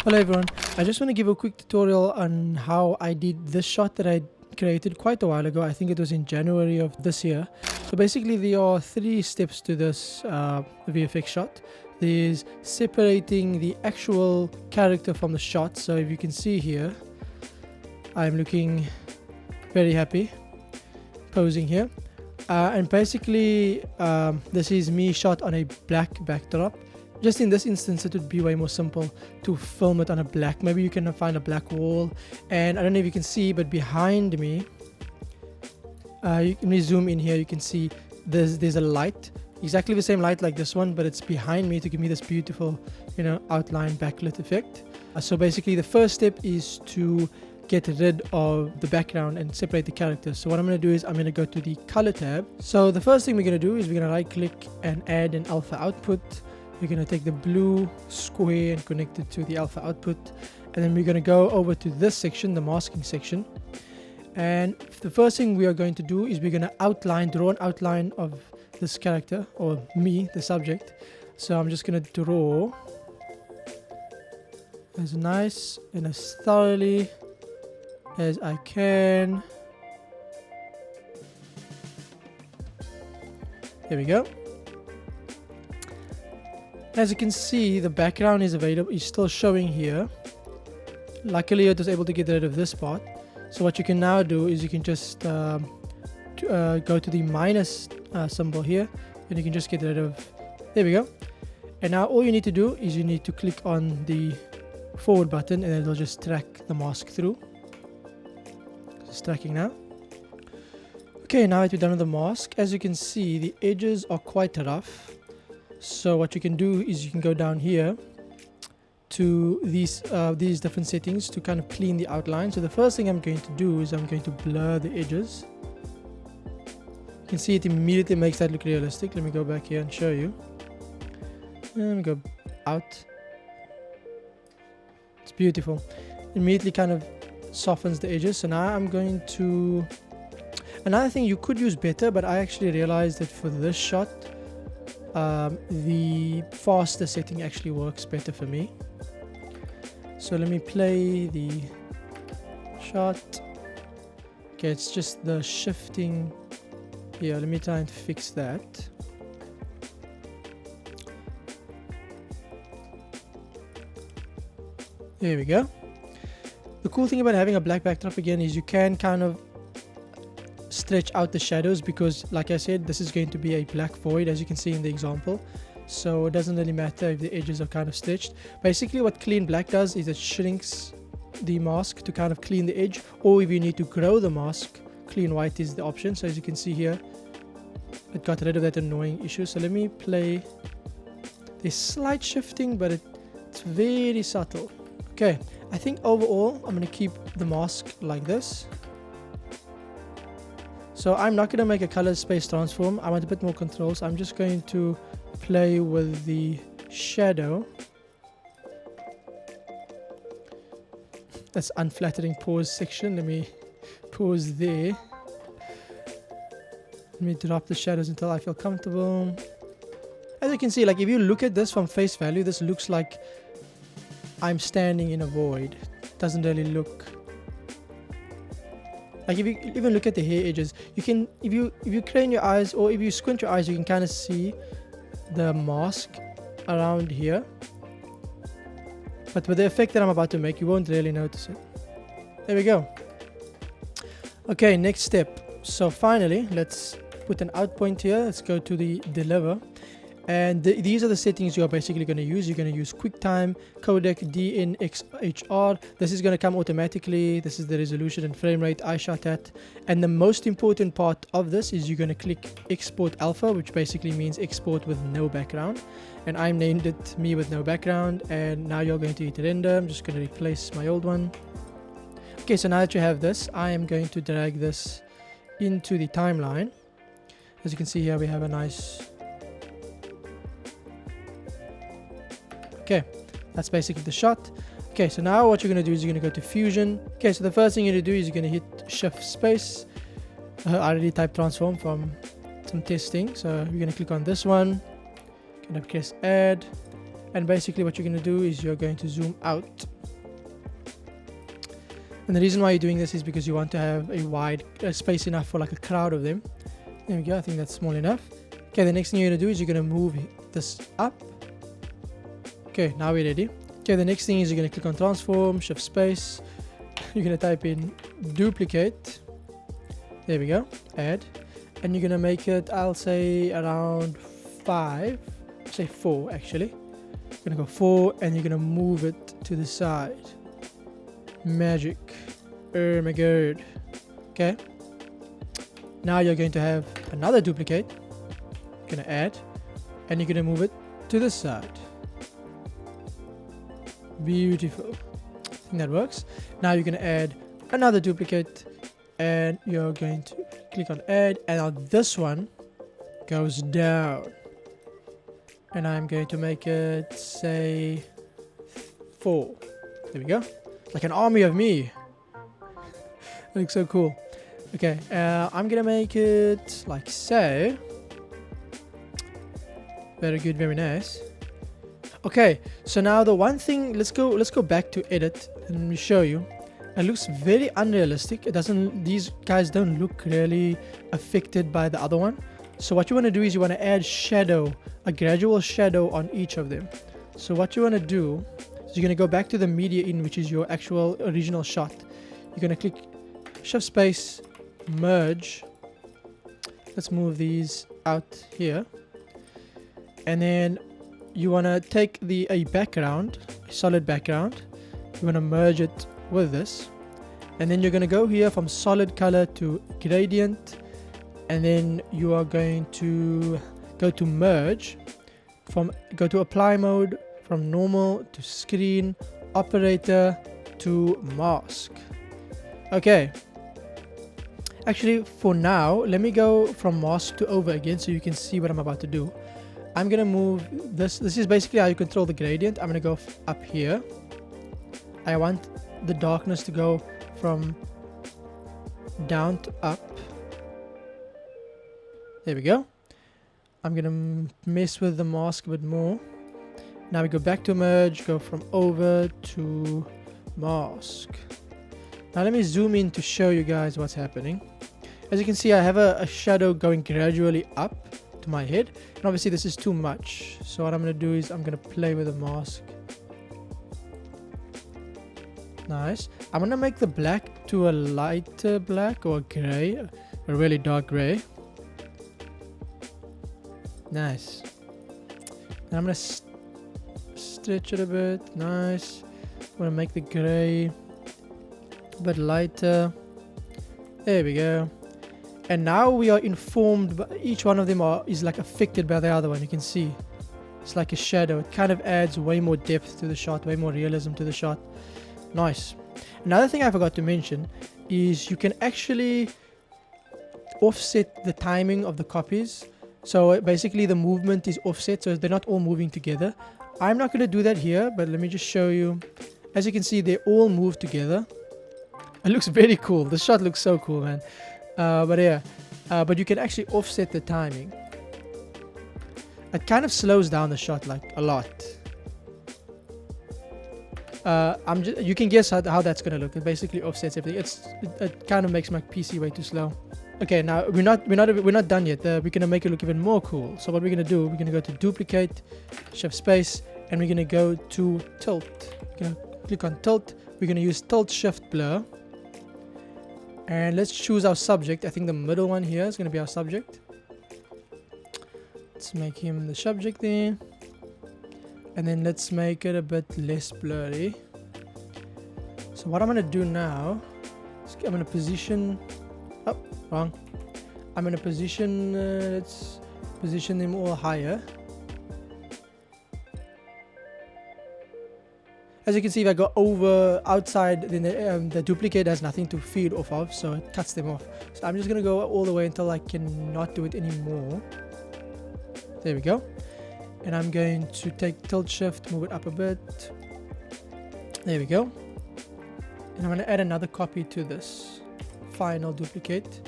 Hello everyone, I just want to give a quick tutorial on how I did this shot that I created quite a while ago. I think it was in January of this year. So basically there are 3 steps to this VFX shot. There's separating the actual character from the shot. So if you can see here, I'm looking very happy posing here. And basically this is me shot on a black backdrop. Just in this instance, it would be way more simple to film it on a black. Maybe you can find a black wall. And I don't know if you can see, but behind me, let me zoom in here. You can see there's a light, exactly the same light like this one, but it's behind me to give me this beautiful, outline backlit effect. So basically, the first step is to get rid of the background and separate the characters. So what I'm going to do is I'm going to go to the color tab. So the first thing we're going to do is we're going to right click and add an alpha output. We're going to take the blue square and connect it to the alpha output, and then we're going to go over to this section, the masking section. And the first thing we are going to do is we're going to draw an outline of this character, or me, the subject. So I'm just going to draw as nice and as thoroughly as I can. There we go. As you can see, the background is available, is still showing here. Luckily it was able to get rid of this part. So what you can now do is you can just go to the minus symbol here, and you can just get rid of, there we go. And now all you need to do is you need to click on the forward button, and it'll just track the mask through. It's tracking now. Okay, now that we're done with the mask, as you can see, the edges are quite rough. So what you can do is you can go down here to these different settings to kind of clean the outline. So the first thing I'm going to do is I'm going to blur the edges. You can see it immediately makes that look realistic. Let me go back here and show you. Let me go out. It's beautiful. Immediately kind of softens the edges. So now I'm going to... Another thing you could use better, but I actually realized that for this shot, the faster setting actually works better for me. So let me play the shot. Okay, it's just the shifting here. Let me try and fix that. There we go. The cool thing about having a black backdrop again is you can kind of stretch out the shadows, because like I said, this is going to be a black void, as you can see in the example. So it doesn't really matter if the edges are kind of stretched. Basically what clean black does is it shrinks the mask to kind of clean the edge, or if you need to grow the mask, clean white is the option. So as you can see here, it got rid of that annoying issue. So let me play. There's slight shifting, but it's very subtle. Okay, I think overall I'm going to keep the mask like this. So I'm not going to make a color space transform. I want a bit more control. So I'm just going to play with the shadow. That's unflattering pause section. Let me pause there. Let me drop the shadows until I feel comfortable. As you can see, like if you look at this from face value, this looks like I'm standing in a void. It doesn't really look... Like if you even look at the hair edges, you can, if you crane your eyes, or if you squint your eyes, you can kind of see the mask around here. But with the effect that I'm about to make, you won't really notice it. There we go. Okay, next step. So finally, let's put an out point here. Let's go to the deliver. And these are the settings you are basically going to use. You're going to use QuickTime, Codec, DNxHR. This is going to come automatically. This is the resolution and frame rate I shot at. And the most important part of this is you're going to click Export Alpha, which basically means export with no background. And I named it me with no background. And now you're going to hit render. I'm just going to replace my old one. Okay, so now that you have this, I am going to drag this into the timeline. As you can see here, we have a nice... Okay, that's basically the shot. Okay, so now what you're going to do is you're going to go to Fusion. Okay, so the first thing you're going to do is you're going to hit Shift Space. I already typed transform from some testing. So you're going to click on this one. Going to press Add. And basically what you're going to do is you're going to zoom out. And the reason why you're doing this is because you want to have a wide space enough for like a crowd of them. There we go, I think that's small enough. Okay, the next thing you're going to do is you're going to move this up. Okay, now we're ready. Okay, the next thing is you're going to click on transform, shift space. You're going to type in duplicate. There we go, add. And you're going to make it, I'll say around 5, say 4 actually. You're going to go 4 and you're going to move it to the side. Magic. Oh my god. Okay. Now you're going to have another duplicate. You're going to add. And you're going to move it to the side. Beautiful. I think that works. Now you're going to add another duplicate. And you're going to click on add. And now this one goes down. And I'm going to make it, say, 4. There we go. Like an army of me. It looks so cool. Okay, I'm gonna make it like so. Very good, very nice. Okay, so now the one thing, let's go back to edit and let me show you. It looks very unrealistic. It doesn't, these guys don't look really affected by the other one. So what you want to do is you want to add shadow, a gradual shadow on each of them. So what you want to do, so you're going to go back to the media in, which is your actual original shot. You're going to click shift space, merge. Let's move these out here. And then you want to take a background, a solid background. You want to merge it with this. And then you're going to go here from solid color to gradient. And then you are going to go to merge. Go to apply mode. From normal to screen, operator to mask. Okay. Actually, for now, let me go from mask to over again so you can see what I'm about to do. I'm going to move this. This is basically how you control the gradient. I'm going to go up here. I want the darkness to go from down to up. There we go. I'm going to mess with the mask a bit more. Now we go back to merge, go from over to mask. Now let me zoom in to show you guys what's happening. As you can see, I have a shadow going gradually up to my head. And obviously this is too much. So what I'm going to do is I'm going to play with the mask. Nice. I'm going to make the black to a lighter black or gray, a really dark gray. Nice. And I'm going to stretch it a bit. Nice. I'm going to make the gray a bit lighter. There we go. And now we are informed, but each one of them is like affected by the other one. You can see it's like a shadow. It kind of adds way more depth to the shot, way more realism to the shot. Nice. Another thing I forgot to mention is you can actually offset the timing of the copies. So basically the movement is offset, so they're not all moving together. I'm not going to do that here, but let me just show you. As you can see, they all move together. It looks very cool. The shot looks so cool, man. But yeah, but you can actually offset the timing. It kind of slows down the shot like a lot. You can guess how that's going to look. It basically offsets everything. It kind of makes my PC way too slow. Okay, now we're not done yet. We're gonna make it look even more cool. So what we're gonna do? We're gonna go to duplicate, shift space, and we're gonna go to tilt. We're gonna click on tilt. We're gonna use tilt shift blur, and let's choose our subject. I think the middle one here is gonna be our subject. Let's make him the subject there, and then let's make it a bit less blurry. So what I'm gonna do now is I'm gonna position. Oh, wrong. I'm going to position, let's position them all higher. As you can see, if I go over outside, then the duplicate has nothing to feed off of, so it cuts them off. So I'm just going to go all the way until I cannot do it anymore. There we go. And I'm going to take tilt shift, move it up a bit. There we go. And I'm going to add another copy to this final duplicate.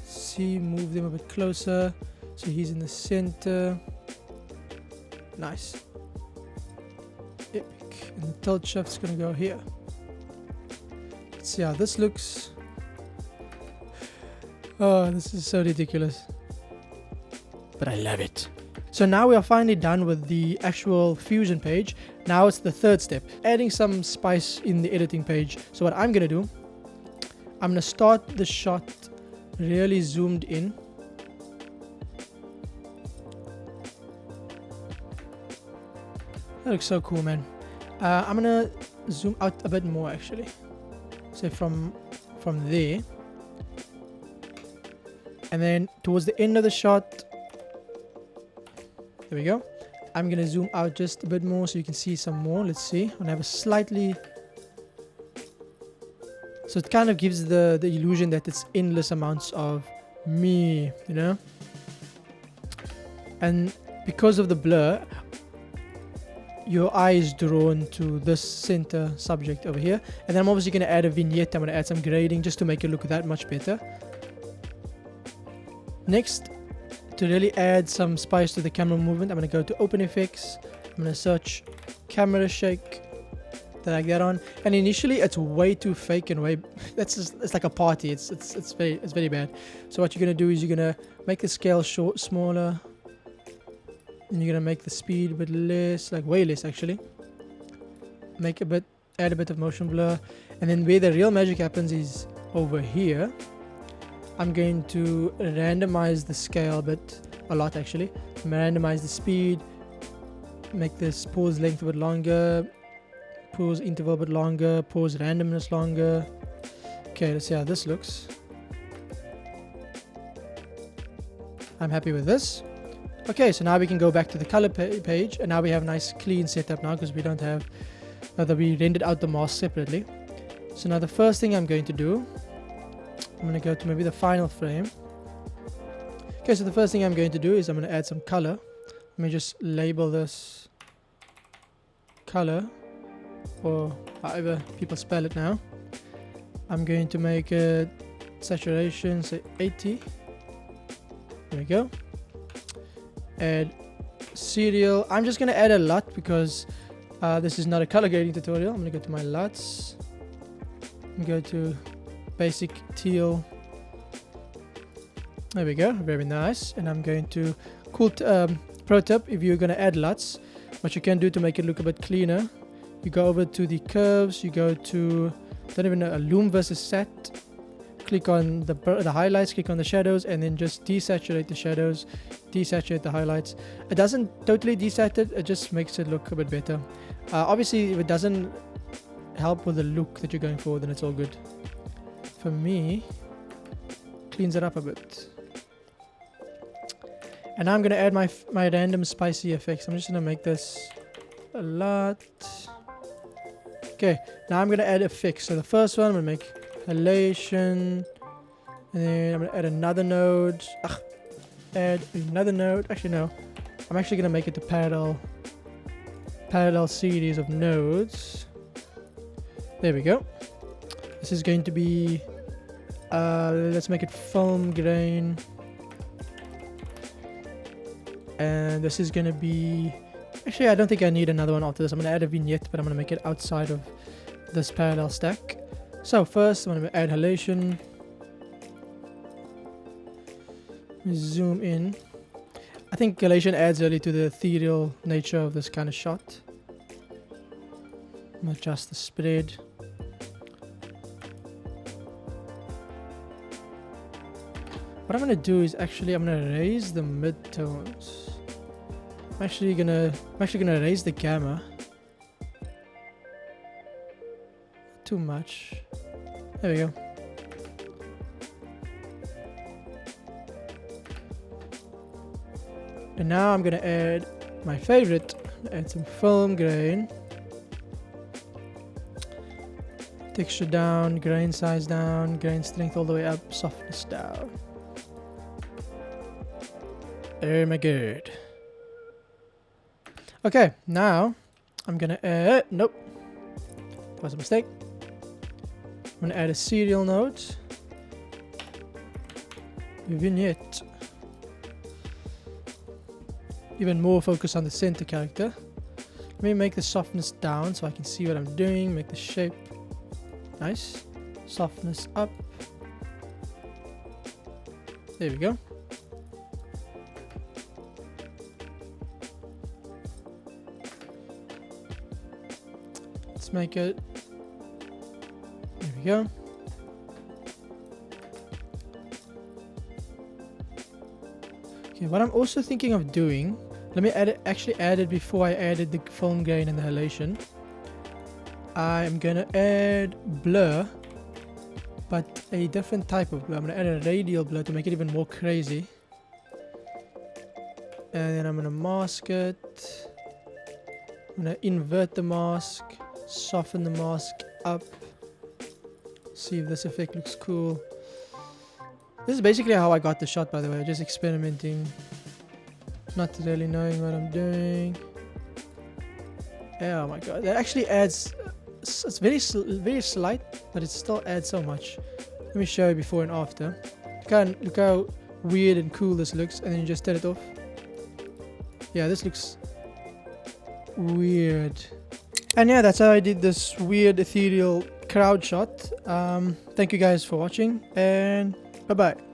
See, move them a bit closer. So he's in the center. Nice. Epic. And the tilt shift's gonna go here. Let's see how this looks. Oh, this is so ridiculous. But I love it. So now we are finally done with the actual Fusion page. Now it's the third step, adding some spice in the editing page. So what I'm gonna do, I'm gonna start the shot really zoomed in. That looks so cool, man. I'm gonna zoom out a bit more actually. Say from there. And then towards the end of the shot, there we go. I'm gonna zoom out just a bit more so you can see some more. Let's see. I'm gonna have a slightly, so it kind of gives the illusion that it's endless amounts of me, you know. And because of the blur, your eye is drawn to this center subject over here. And then I'm obviously gonna add a vignette. I'm gonna add some grading just to make it look that much better. Next, to really add some spice to the camera movement, I'm going to go to OpenFX. I'm going to search camera shake, drag that on. And initially it's way too fake and way, it's like a party. It's very bad. So what you're going to do is you're going to make the scale smaller, and you're going to make the speed a bit less, like way less actually. Add a bit of motion blur, and then where the real magic happens is over here. I'm going to randomize the scale a lot actually. Randomize the speed, make this pause length a bit longer, pause interval a bit longer, pause randomness longer. Okay, let's see how this looks. I'm happy with this. Okay, so now we can go back to the color page, and now we have a nice clean setup now because we don't have that we rendered out the mask separately. So now the first thing I'm going to do, I'm going to go to maybe the final frame. Okay, so the first thing I'm going to do is I'm going to add some color. Let me just label this color, or however people spell it now. I'm going to make it saturation, say 80. There we go. Add serial. I'm just going to add a LUT because this is not a color grading tutorial. I'm going to go to my LUTs. I'm going to go to basic teal. There we go, very nice. And I'm going to pro tip, if you're going to add LUTs, what you can do to make it look a bit cleaner, you go over to the curves, you go to, don't even know, a loom versus sat, click on the highlights, click on the shadows, and then just desaturate the shadows, desaturate the highlights. It doesn't totally desaturate, it just makes it look a bit better. Obviously if it doesn't help with the look that you're going for, then it's all good. For me, cleans it up a bit. And now I'm going to add my random spicy effects. I'm just going to make this a lot. Okay, now I'm going to add effects. So the first one, I'm going to make halation. And then I'm going to add another node. Add another node. Actually, no. I'm actually going to make it a parallel series of nodes. There we go. This is going to be, let's make it film grain. And this is going to be, actually I don't think I need another one after this. I'm going to add a vignette, but I'm going to make it outside of this parallel stack. So first I'm going to add halation. Zoom in. I think halation adds really to the ethereal nature of this kind of shot. I'm going to adjust the spread. What I'm going to do is actually I'm going to raise the midtones. I'm actually gonna raise the gamma. Too much. There we go. And now I'm gonna add my favorite. Add some film grain. Texture down, grain size down, grain strength all the way up, softness down. Oh my god. Okay, now I'm gonna add, nope, that was a mistake. I'm gonna add a serial node, vignette, even more focus on the center character. Let me make the softness down so I can see what I'm doing. Make the shape nice. Softness up. There we go. Let's make it. There we go. Okay, what I'm also thinking of doing, let me actually add it before I added the film grain and the halation. I'm gonna add blur, but a different type of blur. I'm gonna add a radial blur to make it even more crazy. And then I'm gonna mask it. I'm gonna invert the mask, soften the mask up. See if this effect looks cool. This is basically how I got the shot, by the way, just experimenting, not really knowing what I'm doing. Oh my god, that actually adds, it's very slight, but it still adds so much. Let me show you before and after. Look how weird and cool this looks, and then you just turn it off. Yeah, this looks weird. And yeah, that's how I did this weird ethereal crowd shot. Thank you guys for watching, and bye bye.